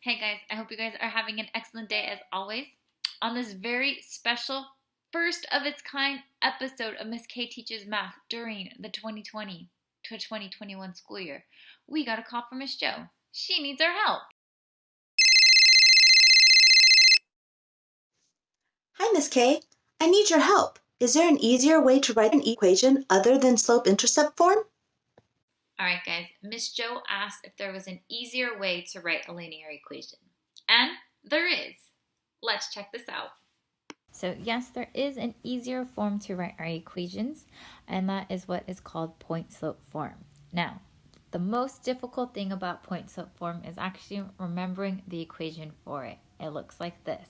Hey guys, I hope you guys are having an excellent day as always. On this very special, first of its kind episode of Miss K Teaches Math during the 2020 to 2021 school year, we got a call from Miss Jo. She needs our help. Hi, Miss K. I need your help. Is there an easier way to write an equation other than slope-intercept form? Alright guys, Miss Jo asked if there was an easier way to write a linear equation. And there is. Let's check this out. So yes, there is an easier form to write our equations, and that is what is called point-slope form. Now, the most difficult thing about point-slope form is actually remembering the equation for it. It looks like this.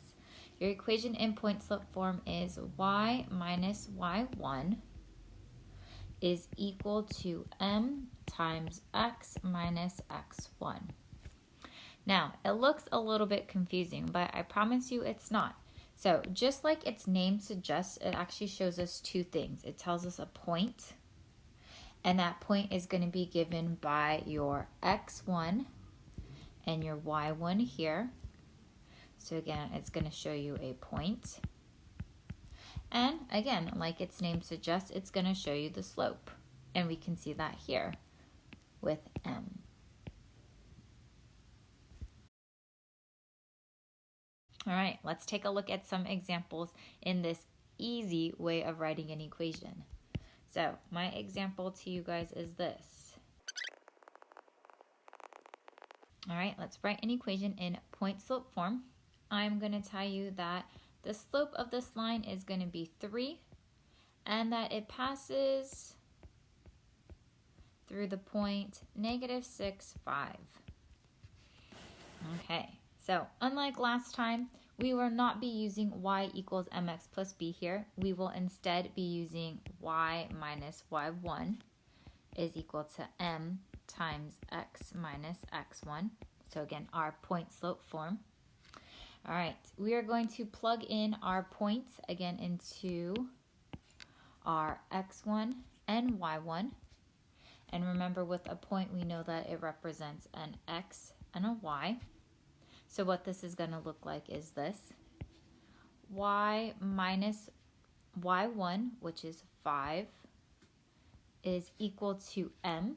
Your equation in point-slope form is y minus y1 is equal to m times x minus x1. Now, it looks a little bit confusing, but I promise you it's not. So just like its name suggests, it actually shows us two things. It tells us a point, and that point is going to be given by your x1 and your y1 here. So again, it's going to show you a point. And again, like its name suggests, it's going to show you the slope. And we can see that here with m. All right, let's take a look at some examples in this easy way of writing an equation. So my example to you guys is this. All right, let's write an equation in point-slope form. I'm going to tell you that the slope of this line is going to be 3 and that it passes through the point -6, 5. Okay, so unlike last time, we will not be using y equals mx plus b here. We will instead be using y minus y1 is equal to m times x minus x1. So again, our point-slope form. All right, we are going to plug in our points again into our x1 and y1. And remember, with a point, we know that it represents an x and a y. So what this is going to look like is this. Y minus y1, which is 5, is equal to m.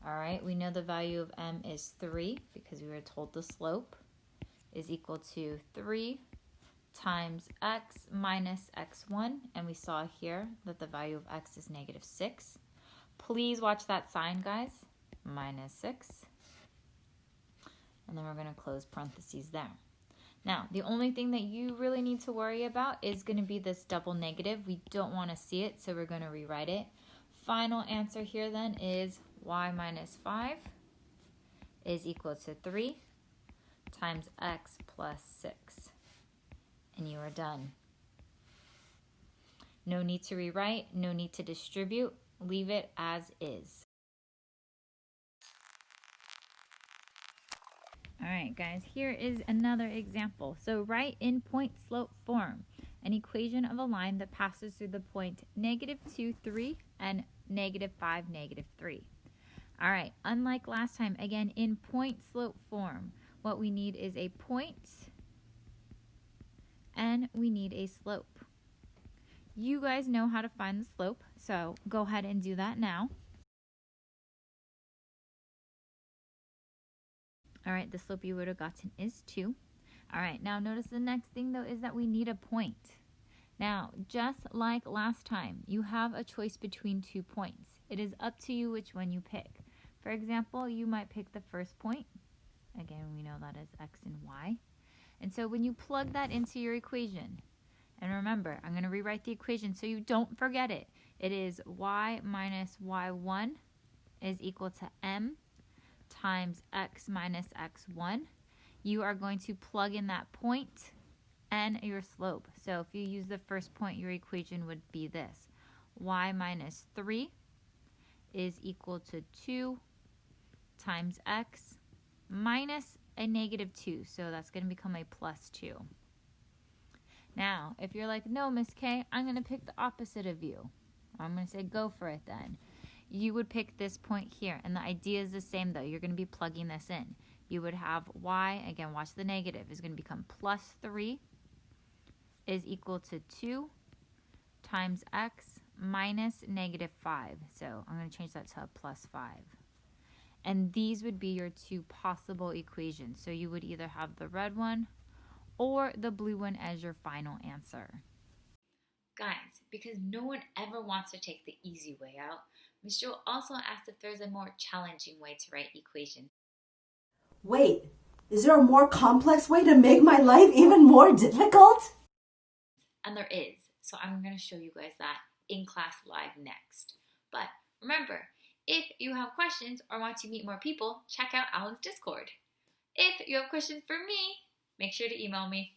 All right, we know the value of m is 3 because we were told the slope is equal to 3 times x minus x1. And we saw here that the value of x is -6. Please watch that sign, guys. -6. And then we're going to close parentheses there. Now, the only thing that you really need to worry about is going to be this double negative. We don't want to see it, so we're going to rewrite it. Final answer here then is y minus 5 is equal to 3 times x plus 6. And you are done. No need to rewrite, no need to distribute. Leave it as is. All right, guys, here is another example. So write in point-slope form an equation of a line that passes through the point -2, 3 and -5, -3. All right, unlike last time, again, in point-slope form, what we need is a point and we need a slope. You guys know how to find the slope, so go ahead and do that now. All right, the slope you would have gotten is 2. All right, now notice the next thing, though, is that we need a point. Now, just like last time, you have a choice between 2 points. It is up to you which one you pick. For example, you might pick the first point. Again, we know that is x and y. And so when you plug that into your equation, and remember, I'm going to rewrite the equation so you don't forget it. It is y minus y1 is equal to m times x minus x1. You are going to plug in that point and your slope. So if you use the first point, your equation would be this. Y minus 3 is equal to 2 times x minus a -2. So that's going to become a plus 2. Now, if you're like, no, Miss K, I'm going to pick the opposite of you. I'm going to say go for it then. You would pick this point here. And the idea is the same, though. You're going to be plugging this in. you would have y, again, watch the negative, is going to become plus 3 is equal to 2 times x minus negative 5. So I'm going to change that to a plus 5. And these would be your two possible equations. So you would either have the red one or the blue one as your final answer. Guys, because no one ever wants to take the easy way out, Ms. Jo also asked if there's a more challenging way to write equations. Wait, is there a more complex way to make my life even more difficult? And there is. So I'm going to show you guys that in class live next. But remember, if you have questions or want to meet more people, check out Alan's Discord. If you have questions for me, make sure to email me.